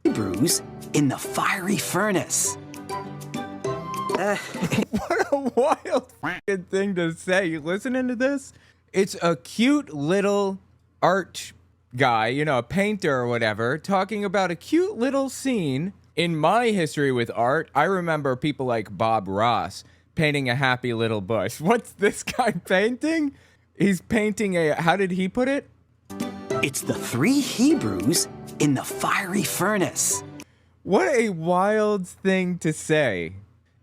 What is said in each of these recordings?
Hebrews in the fiery furnace. What a wild fucking thing to say. You listening to this? It's a cute little art guy, you know, a painter or whatever, talking about a cute little scene. In my history with art, I remember people like Bob Ross painting a happy little bush. What's this guy painting? He's painting how did he put it? It's the three Hebrews in the fiery furnace. What a wild thing to say.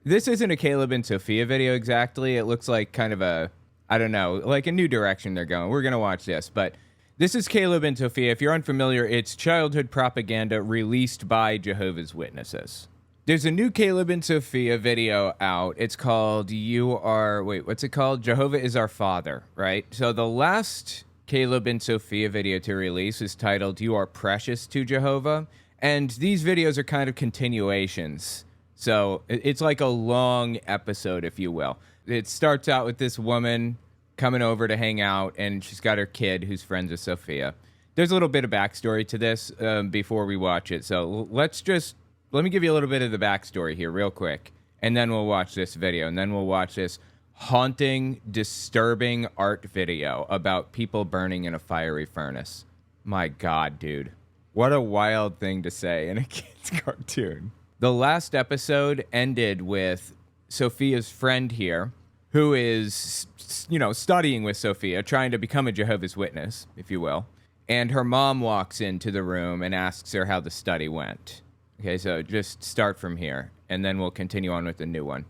This isn't a Caleb and Sophia video exactly. It looks like kind of a, I don't know, like a new direction they're going. We're going to watch this, but this is Caleb and Sophia. If you're unfamiliar, it's childhood propaganda released by Jehovah's Witnesses. There's a new Caleb and Sophia video out. It's called what's it called? Jehovah is Our Father, right? So the last Caleb and Sophia video to release is titled You Are Precious to Jehovah. And these videos are kind of continuations. So it's like a long episode, if you will. It starts out with this woman coming over to hang out, and she's got her kid who's friends with Sophia. There's a little bit of backstory to this before we watch it. So let me give you a little bit of the backstory here real quick, and then we'll watch this video, and then we'll watch this haunting, disturbing art video about people burning in a fiery furnace. My God, dude. What a wild thing to say in a kid's cartoon. The last episode ended with Sophia's friend here, who is, you know, studying with Sophia, trying to become a Jehovah's Witness, if you will. And her mom walks into the room and asks her how the study went. Okay, so just start from here, and then we'll continue on with the new one.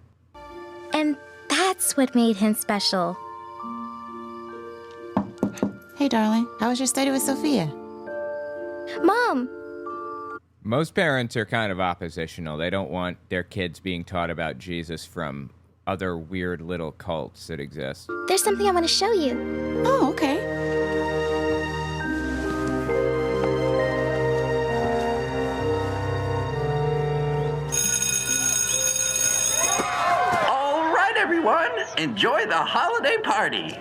And that's what made him special. Hey, darling, how was your study with Sophia? Mom! Most parents are kind of oppositional. They don't want their kids being taught about Jesus from other weird little cults that exist. There's something I want to show you. Oh, okay. All right, everyone, enjoy the holiday party.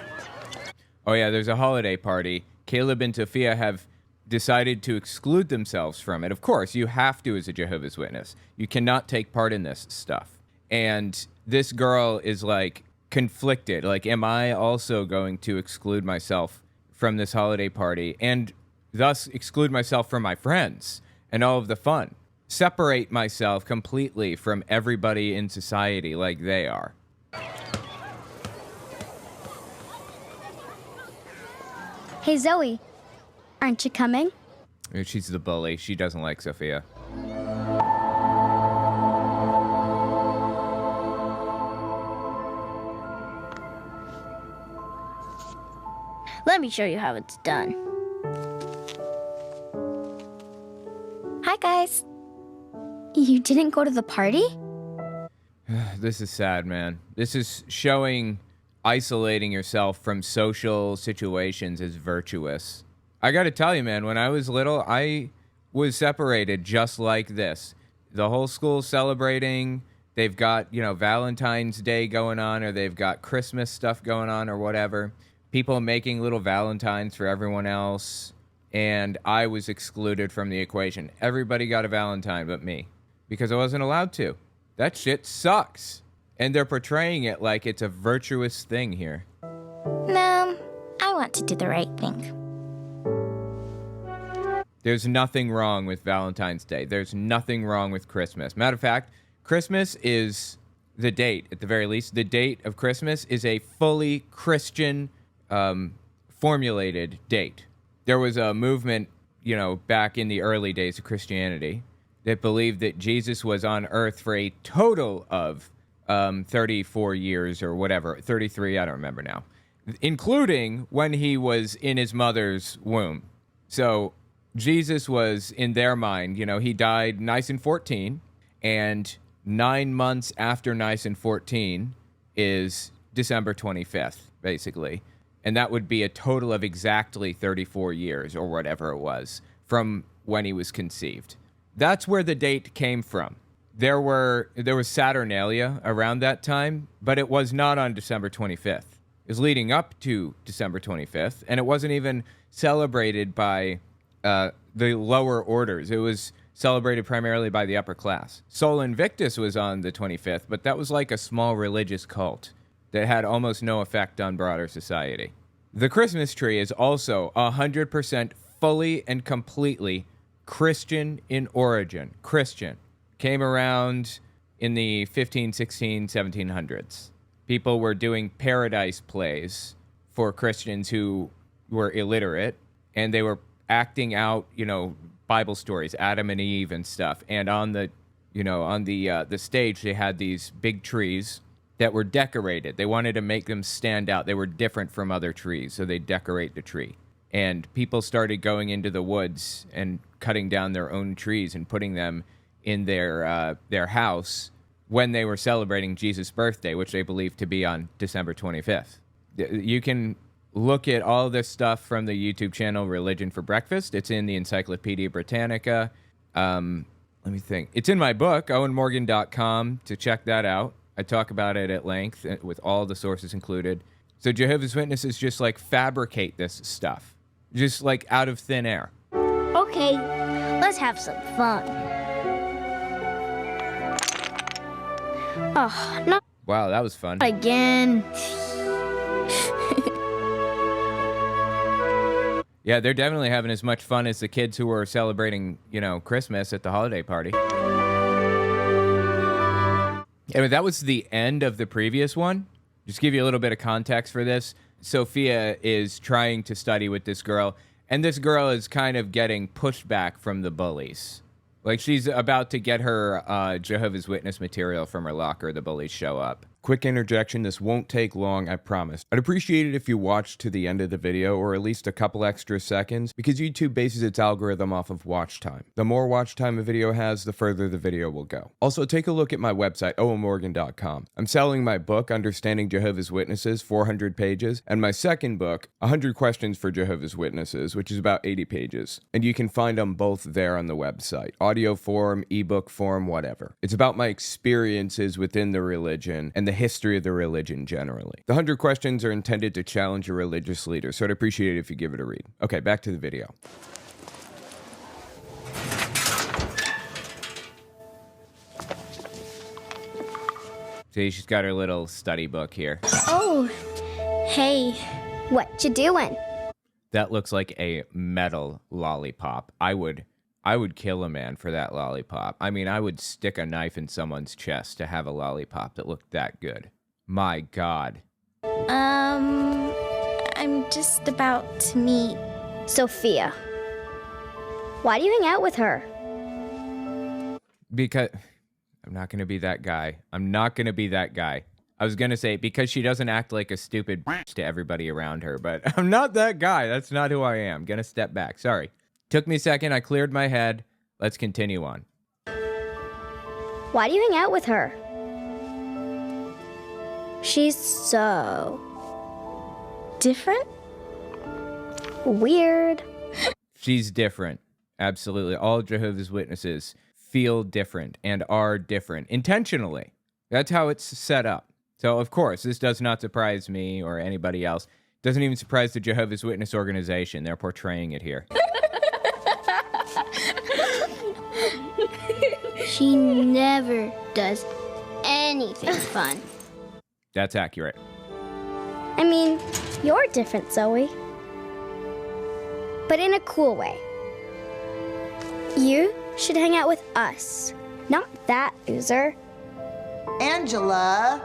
Oh yeah, there's a holiday party. Caleb and Sophia have decided to exclude themselves from it. Of course, you have to as a Jehovah's Witness. You cannot take part in this stuff. And this girl is like conflicted. Like, am I also going to exclude myself from this holiday party and thus exclude myself from my friends and all of the fun? Separate myself completely from everybody in society like they are. Hey, Zoe. Aren't you coming? She's the bully. She doesn't like Sophia. Let me show you how it's done. Hi, guys. You didn't go to the party? This is sad, man. This is showing isolating yourself from social situations as virtuous. I gotta tell you, man, when I was little, I was separated just like this. The whole school's celebrating. They've got, you know, Valentine's Day going on, or they've got Christmas stuff going on, or whatever. People making little Valentines for everyone else. And I was excluded from the equation. Everybody got a Valentine but me, because I wasn't allowed to. That shit sucks. And they're portraying it like it's a virtuous thing here. No, I want to do the right thing. There's nothing wrong with Valentine's Day. There's nothing wrong with Christmas. Matter of fact, Christmas is the date, at the very least. The date of Christmas is a fully Christian formulated date. There was a movement, you know, back in the early days of Christianity that believed that Jesus was on earth for a total of 34 years or whatever, 33, I don't remember now, including when he was in his mother's womb. So Jesus was, in their mind, you know, he died nice and 14, and 9 months after nice and 14 is December 25th, basically. And that would be a total of exactly 34 years or whatever it was from when he was conceived. That's where the date came from. There was Saturnalia around that time, but it was not on December 25th. is leading up to December 25th, and it wasn't even celebrated by the lower orders. It was celebrated primarily by the upper class. Sol Invictus was on the 25th, but that was like a small religious cult that had almost no effect on broader society. The Christmas tree is also 100% fully and completely Christian in origin. Christian. Came around in the 15, 16, 1700s. People were doing paradise plays for Christians who were illiterate, and they were acting out, Bible stories, Adam and Eve and stuff. And on the stage, they had these big trees that were decorated. They wanted to make them stand out. They were different from other trees, so they decorate the tree. And people started going into the woods and cutting down their own trees and putting them in their house when they were celebrating Jesus' birthday, which they believed to be on December 25th. You can look at all this stuff from the YouTube channel Religion for Breakfast. It's in the Encyclopedia Britannica. Let me think. It's in my book, owenmorgan.com, to check that out. I talk about it at length with all the sources included. So Jehovah's Witnesses just fabricate this stuff, just out of thin air. Okay, let's have some fun. Oh, not Wow, that was fun. again. Yeah, they're definitely having as much fun as the kids who were celebrating, Christmas at the holiday party. Anyway, that was the end of the previous one. Just give you a little bit of context for this. Sophia is trying to study with this girl, and this girl is kind of getting pushed back from the bullies. She's about to get her Jehovah's Witness material from her locker. The bullies show up. Quick interjection, this won't take long, I promise. I'd appreciate it if you watched to the end of the video, or at least a couple extra seconds, because YouTube bases its algorithm off of watch time. The more watch time a video has, the further the video will go. Also, take a look at my website, owenmorgan.com. I'm selling my book, Understanding Jehovah's Witnesses, 400 pages, and my second book, 100 Questions for Jehovah's Witnesses, which is about 80 pages. And you can find them both there on the website. Audio form, ebook form, whatever. It's about my experiences within the religion and the history of the religion generally. The 100 questions are intended to challenge your religious leader, so I'd appreciate it if you give it a read. Okay, back to the video. See, she's got her little study book here. Oh, hey, what you doing? That looks like a metal lollipop. I would kill a man for that lollipop. I mean, I would stick a knife in someone's chest to have a lollipop that looked that good. My God. I'm just about to meet Sophia. Why do you hang out with her? Because I'm not going to be that guy. I'm not going to be that guy. I was going to say because she doesn't act like a stupid bitch to everybody around her, but I'm not that guy. That's not who I am. Going to step back. Sorry. Took me a second. I cleared my head. Let's continue on. Why do you hang out with her? She's so different? Weird. She's different. Absolutely. All Jehovah's Witnesses feel different and are different intentionally. That's how it's set up. So, of course, this does not surprise me or anybody else. Doesn't even surprise the Jehovah's Witness organization. They're portraying it here. She never does anything fun. That's accurate. I mean, you're different, Zoe. But in a cool way. You should hang out with us, not that loser. Angela,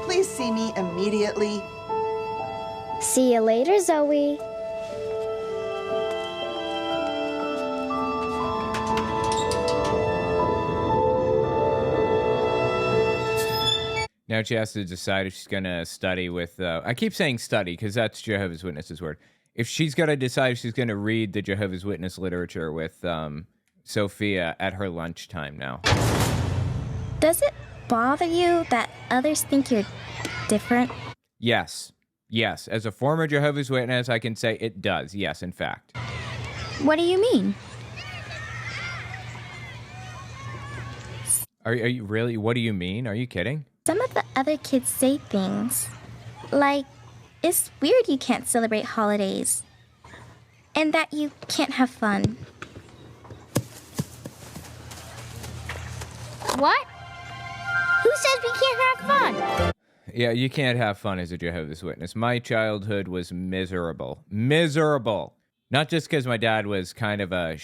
please see me immediately. See you later, Zoe. Now she has to decide if she's going to study with... I keep saying study because that's Jehovah's Witnesses' word. If she's got to decide if she's going to read the Jehovah's Witness literature with Sophia at her lunchtime now. Does it bother you that others think you're different? Yes. Yes. As a former Jehovah's Witness, I can say it does. Yes, in fact. What do you mean? Are you really? What do you mean? Are you kidding? Some of the other kids say things like It's weird you can't celebrate holidays. And that you can't have fun. What? Who says we can't have fun? Yeah, you can't have fun as a Jehovah's Witness. My childhood was miserable. Miserable. Not just because my dad was kind of a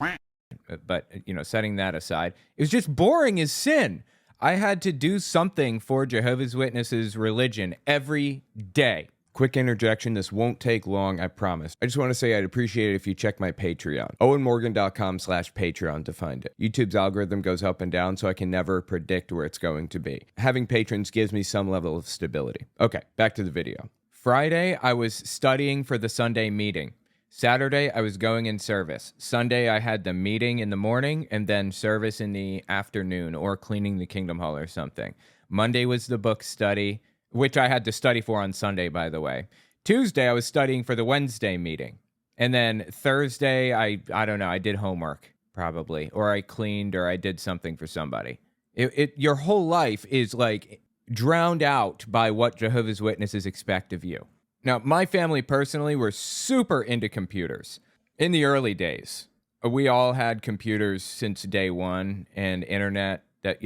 but, setting that aside, it was just boring as sin. I had to do something for Jehovah's Witnesses religion every day. Quick interjection, this won't take long, I promise. I just want to say I'd appreciate it if you check my Patreon. owenmorgan.com/Patreon to find it. YouTube's algorithm goes up and down, so I can never predict where it's going to be. Having patrons gives me some level of stability. Okay, back to the video. Friday, I was studying for the Sunday meeting. Saturday, I was going in service. Sunday, I had the meeting in the morning and then service in the afternoon or cleaning the Kingdom Hall or something. Monday was the book study, which I had to study for on Sunday, by the way. Tuesday, I was studying for the Wednesday meeting. And then Thursday, I don't know, I did homework, probably. Or I cleaned, or I did something for somebody. Your whole life is like drowned out by what Jehovah's Witnesses expect of you. Now, my family personally were super into computers. In the early days, we all had computers since day one and internet that,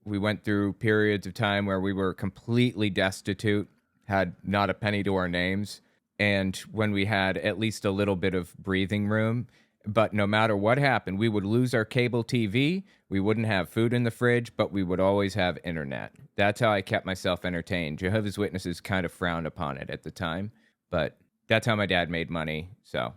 we went through periods of time where we were completely destitute, had not a penny to our names, and when we had at least a little bit of breathing room. But no matter what happened, we would lose our cable TV, we wouldn't have food in the fridge, but we would always have internet. That's how I kept myself entertained. Jehovah's Witnesses kind of frowned upon it at the time, but that's how my dad made money, so...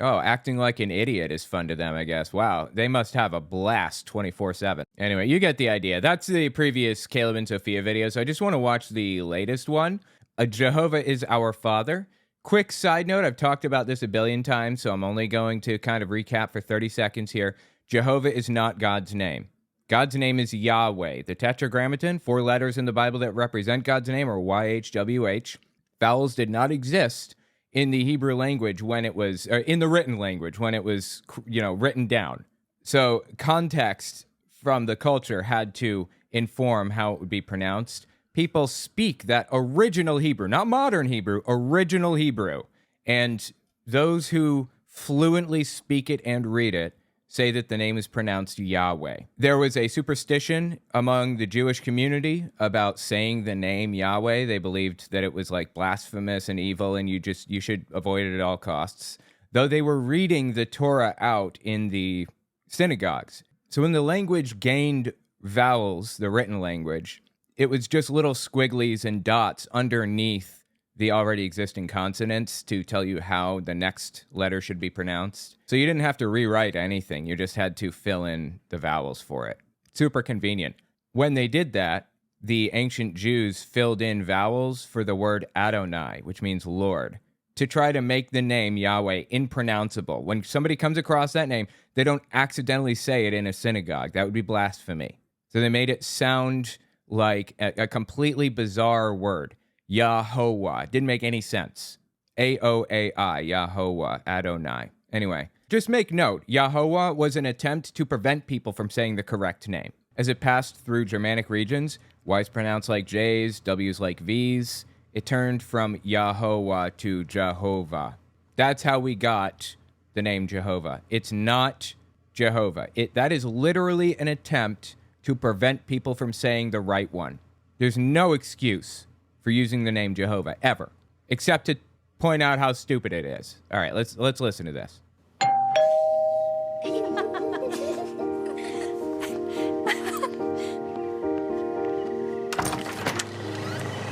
Oh, acting like an idiot is fun to them, I guess. Wow, they must have a blast 24/7. Anyway, you get the idea. That's the previous Caleb and Sophia video, so I just want to watch the latest one. Jehovah is our Father. Quick side note, I've talked about this a billion times, so I'm only going to kind of recap for 30 seconds here. Jehovah is not God's name. God's name is Yahweh. The Tetragrammaton, 4 letters in the Bible that represent God's name, are YHWH. Vowels did not exist in the Hebrew language when it was, or in the written language when it was, written down. So context from the culture had to inform how it would be pronounced. People speak that original Hebrew, not modern Hebrew, original Hebrew. And those who fluently speak it and read it say that the name is pronounced Yahweh. There was a superstition among the Jewish community about saying the name Yahweh. They believed that it was like blasphemous and evil, and you should avoid it at all costs. Though they were reading the Torah out in the synagogues. So when the language gained vowels, the written language, it was just little squigglies and dots underneath the already existing consonants to tell you how the next letter should be pronounced. So you didn't have to rewrite anything. You just had to fill in the vowels for it. Super convenient. When they did that, the ancient Jews filled in vowels for the word Adonai, which means Lord, to try to make the name Yahweh impronounceable. When somebody comes across that name, they don't accidentally say it in a synagogue. That would be blasphemy. So they made it sound like a completely bizarre word. Yehovah. Didn't make any sense. A-O-A-I, Yehovah, Adonai. Anyway, just make note, Yehovah was an attempt to prevent people from saying the correct name. As it passed through Germanic regions, Y's pronounced like J's, W's like V's, it turned from Yehovah to Jehovah. That's how we got the name Jehovah. It's not Jehovah. That is literally an attempt to prevent people from saying the right one. There's no excuse for using the name Jehovah, ever, except to point out how stupid it is. All right, let's listen to this.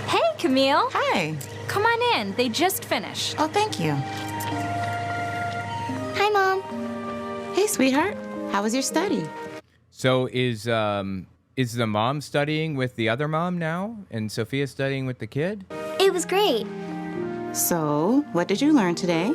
Hey, Camille. Hi. Come on in. They just finished. Oh, thank you. Hi, Mom. Hey, sweetheart. How was your study? So is the mom studying with the other mom now, and Sophia studying with the kid? It was great. So, what did you learn today?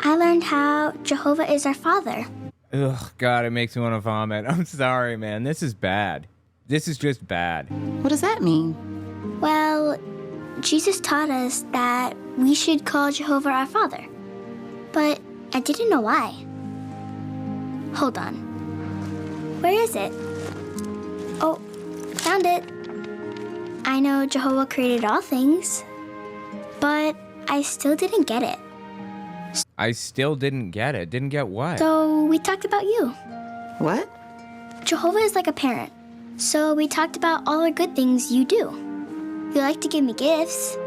I learned how Jehovah is our Father. Ugh, God, it makes me want to vomit. I'm sorry, man. This is bad. This is just bad. What does that mean? Well, Jesus taught us that we should call Jehovah our Father. But I didn't know why. Hold on. Where is it? found it. I know Jehovah created all things, but I still didn't get it. I still didn't get it. Didn't get what? So we talked about you. What? Jehovah is like a parent. So we talked about all the good things you do. You like to give me gifts.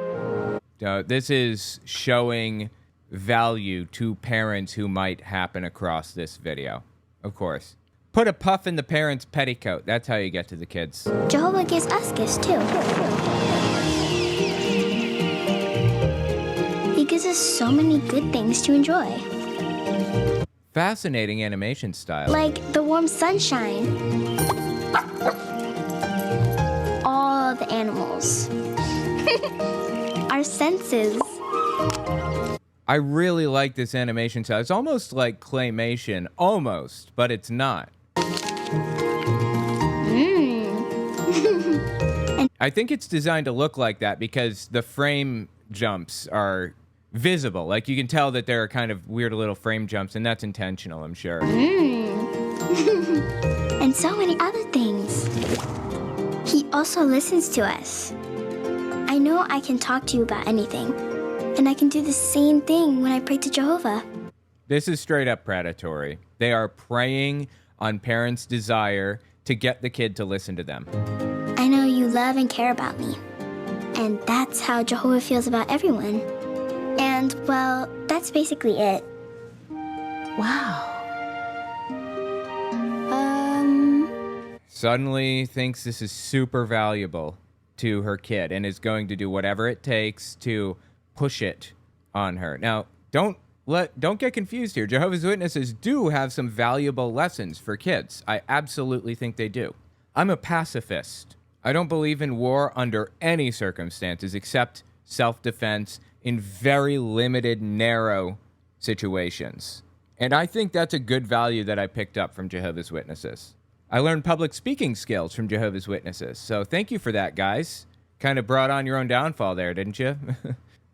This is showing value to parents who might happen across this video. Of course. Put a puff in the parent's petticoat. That's how you get to the kids. Jehovah gives us gifts too. He gives us so many good things to enjoy. Fascinating animation style. Like the warm sunshine. All the animals. Our senses. I really like this animation style. It's almost like claymation. Almost, but it's not. I think it's designed to look like that because the frame jumps are visible. Like you can tell that there are kind of weird little frame jumps, and that's intentional, I'm sure. And so many other things. He also listens to us. I know I can talk to you about anything, and I can do the same thing when I pray to Jehovah. This is straight up predatory. They are preying on parents' desire to get the kid to listen to them. I know you love and care about me. And that's how Jehovah feels about everyone. And, well, that's basically it. Wow. Suddenly thinks this is super valuable to her kid and is going to do whatever it takes to push it on her. Now, don't get confused here. Jehovah's Witnesses do have some valuable lessons for kids. I absolutely think they do. I'm a pacifist. I don't believe in war under any circumstances except self-defense in very limited, narrow situations. And I think that's a good value that I picked up from Jehovah's Witnesses. I learned public speaking skills from Jehovah's Witnesses. So thank you for that, guys. Kind of brought on your own downfall there, didn't you?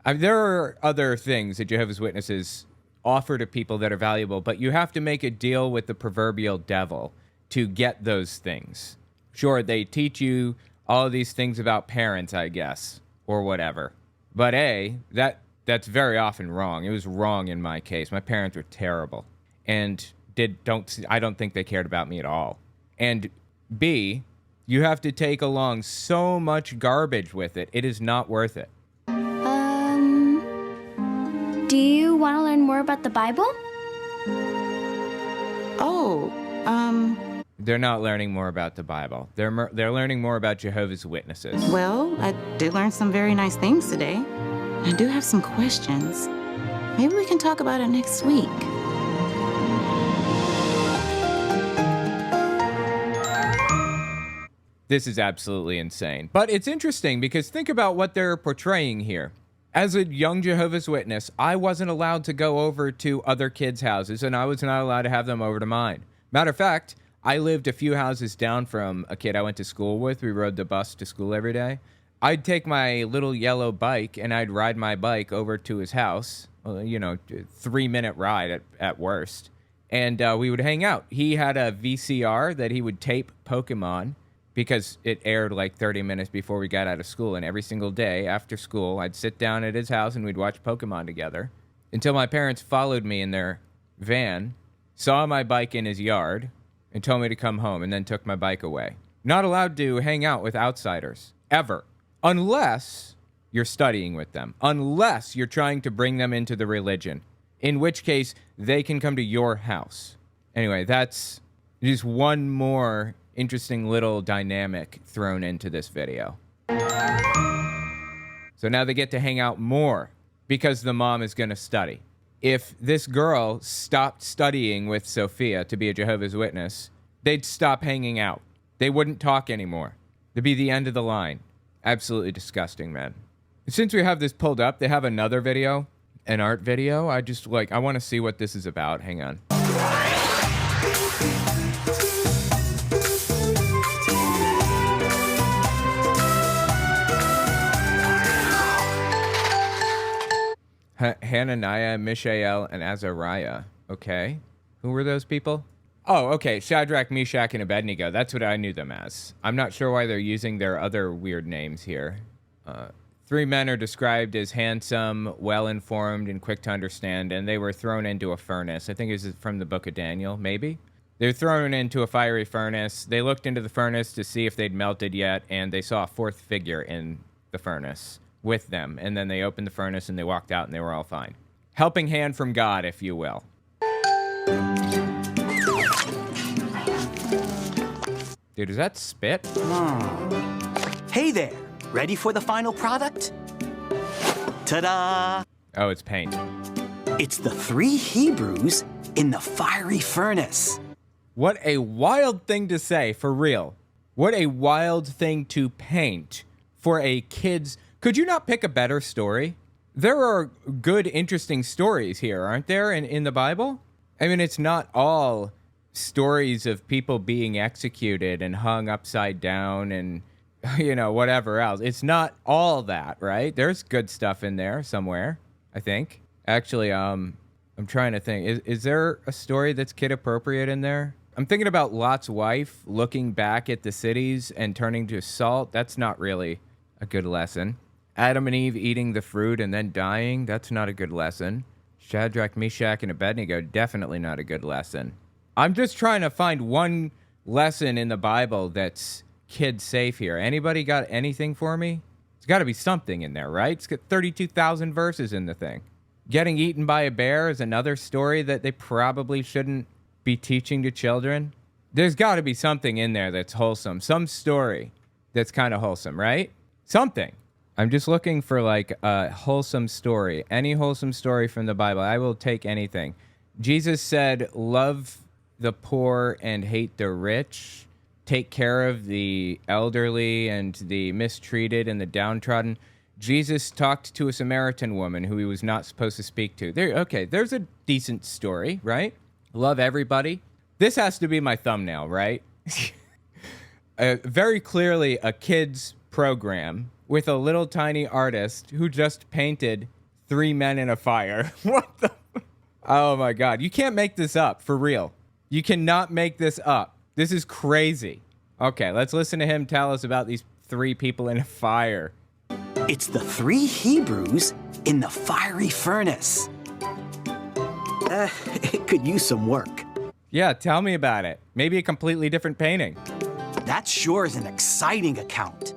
There are other things that Jehovah's Witnesses offer to people that are valuable, but you have to make a deal with the proverbial devil to get those things. Sure, they teach you all of these things about parents, I guess, or whatever. But that's very often wrong. It was wrong in my case. My parents were terrible and I don't think they cared about me at all. And B, you have to take along so much garbage with it. It is not worth it. Do you want to learn more about the Bible? They're not learning more about the Bible. They're learning more about Jehovah's Witnesses. Well, I did learn some very nice things today. I do have some questions. Maybe we can talk about it next week. This is absolutely insane. But it's interesting because think about what they're portraying here. As a young Jehovah's Witness, I wasn't allowed to go over to other kids' houses, and I was not allowed to have them over to mine. Matter of fact, I lived a few houses down from a kid I went to school with. We rode the bus to school every day. I'd take my little yellow bike, and I'd ride my bike over to his house, 3-minute ride at worst, and we would hang out. He had a VCR that he would tape Pokemon, because it aired like 30 minutes before we got out of school. And every single day after school, I'd sit down at his house and we'd watch Pokemon together until my parents followed me in their van, saw my bike in his yard, and told me to come home and then took my bike away. Not allowed to hang out with outsiders, ever. Unless you're studying with them. Unless you're trying to bring them into the religion. In which case, they can come to your house. Anyway, that's just one more interesting little dynamic thrown into this video. So now they get to hang out more because the mom is going to study. If this girl stopped studying with Sophia to be a Jehovah's Witness, they'd stop hanging out. They wouldn't talk anymore. It'd be the end of the line. Absolutely disgusting, man. Since we have this pulled up, they have another video, an art video. I want to see what this is about. Hang on. Hananiah, Mishael, and Azariah. Okay. Who were those people? Oh, okay. Shadrach, Meshach, and Abednego. That's what I knew them as. I'm not sure why they're using their other weird names here. Three men are described as handsome, well-informed, and quick to understand, and they were thrown into a furnace. I think it was from the book of Daniel, maybe? They were thrown into a fiery furnace. They looked into the furnace to see if they'd melted yet, and they saw a fourth figure in the furnace with them. And then they opened the furnace, and they walked out, and they were all fine. Helping hand from God, if you will. Dude, is that spit? Hey there, ready for the final product? Ta-da! Oh, it's paint. It's the three Hebrews in the fiery furnace. What a wild thing to say, for real. What a wild thing to paint for a kid's... Could you not pick a better story? There are good, interesting stories here, aren't there, in the Bible? I mean, it's not all stories of people being executed and hung upside down and, you know, whatever else. It's not all that, right? There's good stuff in there somewhere, I think. Actually, I'm trying to think. Is there a story that's kid-appropriate in there? I'm thinking about Lot's wife looking back at the cities and turning to salt. That's not really a good lesson. Adam and Eve eating the fruit and then dying. That's not a good lesson. Shadrach, Meshach, and Abednego. Definitely not a good lesson. I'm just trying to find one lesson in the Bible that's kid-safe here. Anybody got anything for me? There's got to be something in there, right? It's got 32,000 verses in the thing. Getting eaten by a bear is another story that they probably shouldn't be teaching to children. There's got to be something in there that's wholesome. Some story that's kind of wholesome, right? Something. I'm just looking for like a wholesome story. Any wholesome story from the Bible. I will take anything. Jesus said, love the poor and hate the rich. Take care of the elderly and the mistreated and the downtrodden. Jesus talked to a Samaritan woman who he was not supposed to speak to. There's a decent story, right? Love everybody. This has to be my thumbnail, right? Very clearly a kid's program with a little tiny artist who just painted three men in a fire. What the? Oh my God. You can't make this up, for real. You cannot make this up. This is crazy. Okay, let's listen to him tell us about these three people in a fire. It's the three Hebrews in the fiery furnace. It could use some work. Yeah, tell me about it. Maybe a completely different painting. That sure is an exciting account.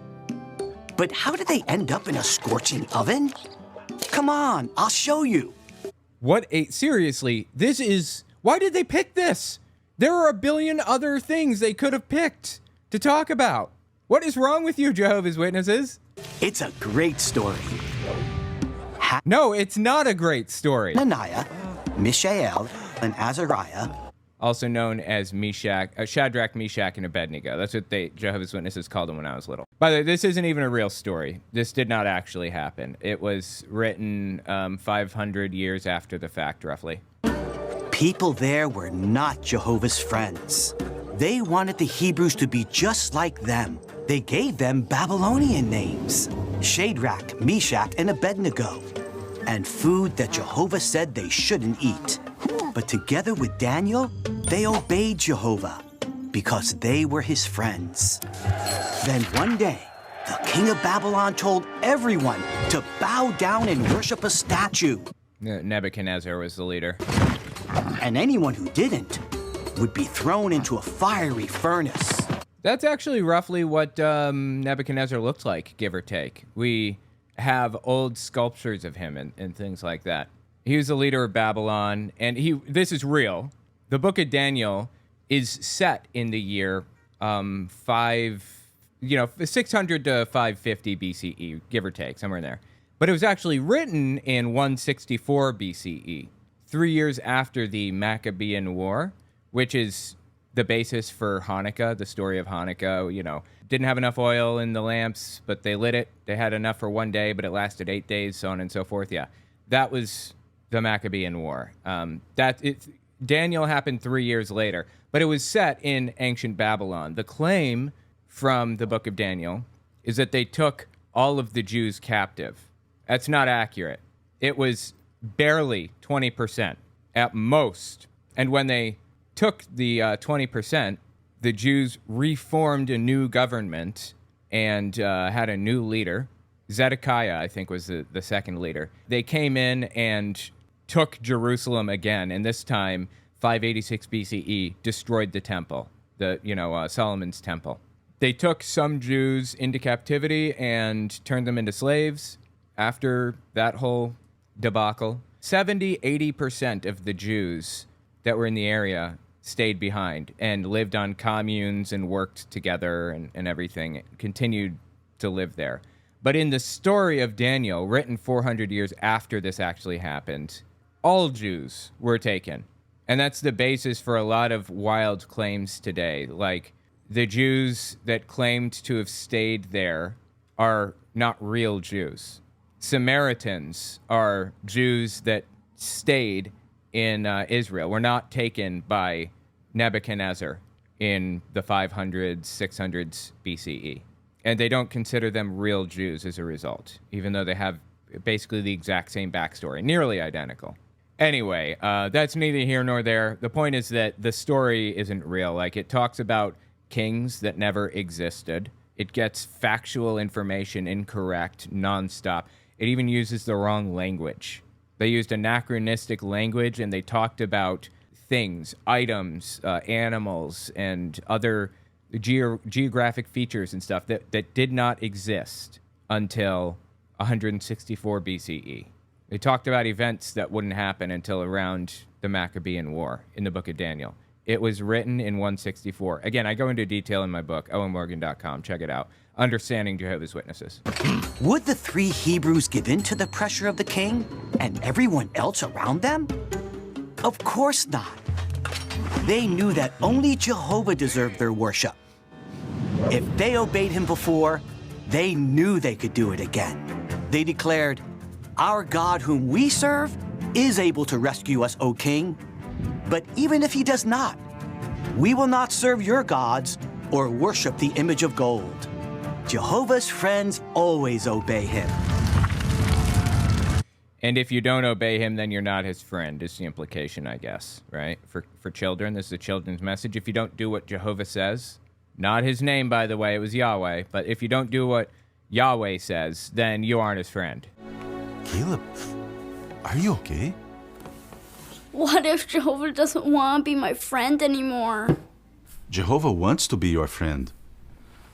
But how did they end up in a scorching oven? Come on, I'll show you. Seriously, this is... Why did they pick this? There are a billion other things they could have picked to talk about. What is wrong with you, Jehovah's Witnesses? It's a great story. No, it's not a great story. Hananiah, Mishael, and Azariah, also known as Shadrach, Meshach, and Abednego. That's what Jehovah's Witnesses called them when I was little. By the way, this isn't even a real story. This did not actually happen. It was written 500 years after the fact, roughly. people there were not Jehovah's friends. They wanted the Hebrews to be just like them. They gave them Babylonian names, Shadrach, Meshach, and Abednego, and food that Jehovah said they shouldn't eat. But together with Daniel, they obeyed Jehovah because they were his friends. Then one day, the king of Babylon told everyone to bow down and worship a statue. Nebuchadnezzar was the leader. And anyone who didn't would be thrown into a fiery furnace. That's actually roughly what Nebuchadnezzar looked like, give or take. We have old sculptures of him and things like that. He was the leader of Babylon, and this is real. The book of Daniel is set in the year 600 to 550 BCE, give or take, somewhere in there. But it was actually written in 164 BCE, 3 years after the Maccabean War, which is the basis for Hanukkah, the story of Hanukkah. Didn't have enough oil in the lamps, but they lit it. They had enough for one day, but it lasted 8 days, so on and so forth. Yeah, that was the Maccabean War. Daniel happened 3 years later, but it was set in ancient Babylon. The claim from the book of Daniel is that they took all of the Jews captive. That's not accurate. It was barely 20% at most. And when they took the 20%, the Jews reformed a new government and had a new leader. Zedekiah, I think, was the second leader. They came in and took Jerusalem again, and this time, 586 BCE, destroyed the temple, Solomon's temple. They took some Jews into captivity and turned them into slaves after that whole debacle. 80% of the Jews that were in the area stayed behind and lived on communes and worked together and everything, continued to live there. But in the story of Daniel, written 400 years after this actually happened, all Jews were taken. And that's the basis for a lot of wild claims today. Like, the Jews that claimed to have stayed there are not real Jews. Samaritans are Jews that stayed in Israel, were not taken by Nebuchadnezzar in the 500s, 600s BCE. And they don't consider them real Jews as a result, even though they have basically the exact same backstory, nearly identical. Anyway, that's neither here nor there. The point is that the story isn't real. Like, it talks about kings that never existed. It gets factual information incorrect nonstop. It even uses the wrong language. They used anachronistic language, and they talked about things, items, animals, and other geographic features and stuff that did not exist until 164 BCE. They talked about events that wouldn't happen until around the Maccabean War in the book of Daniel. It was written in 164. Again, I go into detail in my book, owenmorgan.com. Check it out. Understanding Jehovah's Witnesses. Would the 3 Hebrews give in to the pressure of the king and everyone else around them? Of course not. They knew that only Jehovah deserved their worship. If they obeyed him before, they knew they could do it again. They declared, "Our God whom we serve is able to rescue us, O king. But even if he does not, we will not serve your gods or worship the image of gold." Jehovah's friends always obey him. And if you don't obey him, then you're not his friend, is the implication, I guess, right? For children, this is a children's message. If you don't do what Jehovah says, not his name, by the way, it was Yahweh, but if you don't do what Yahweh says, then you aren't his friend. Caleb, are you okay? What if Jehovah doesn't want to be my friend anymore? Jehovah wants to be your friend.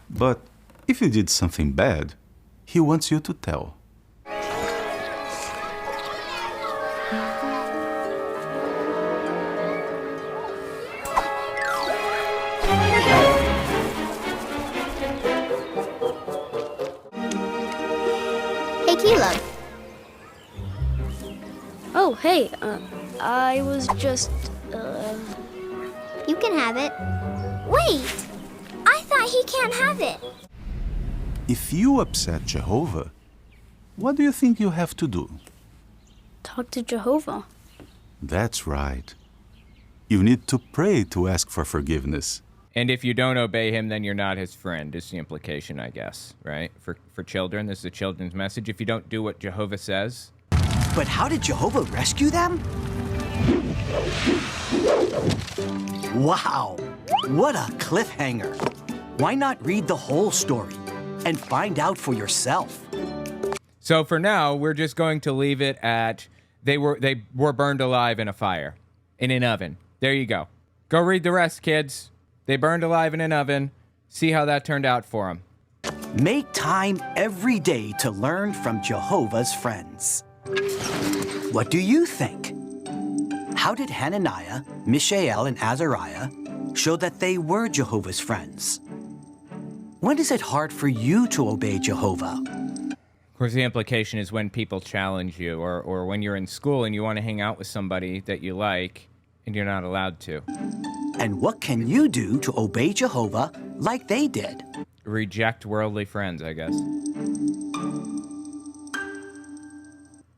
But if you did something bad, he wants you to tell. Hey, Caleb. Oh, hey, I was just, You can have it. Wait! I thought he can't have it. If you upset Jehovah, what do you think you have to do? talk to Jehovah. That's right. You need to pray to ask for forgiveness. And if you don't obey him, then you're not his friend, is the implication, I guess, right? For children, this is a children's message. If you don't do what Jehovah says. But how did Jehovah rescue them? Wow, what a cliffhanger. Why not read the whole story and find out for yourself? So for now, we're just going to leave it at they were burned alive in a fire, in an oven. There you go. Go read the rest, kids. They burned alive in an oven. See how that turned out for them. Make time every day to learn from Jehovah's friends. What do you think? How did Hananiah, Mishael, and Azariah show that they were Jehovah's friends? When is it hard for you to obey Jehovah? Of course, the implication is when people challenge you or when you're in school and you want to hang out with somebody that you like and you're not allowed to. And what can you do to obey Jehovah like they did? Reject worldly friends, I guess.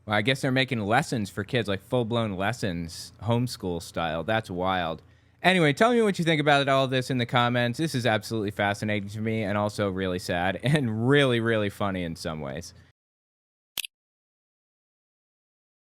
Well, I guess they're making lessons for kids, like full-blown lessons, homeschool style. That's wild. Anyway, tell me what you think about all this in the comments. This is absolutely fascinating to me and also really sad and really, really funny in some ways.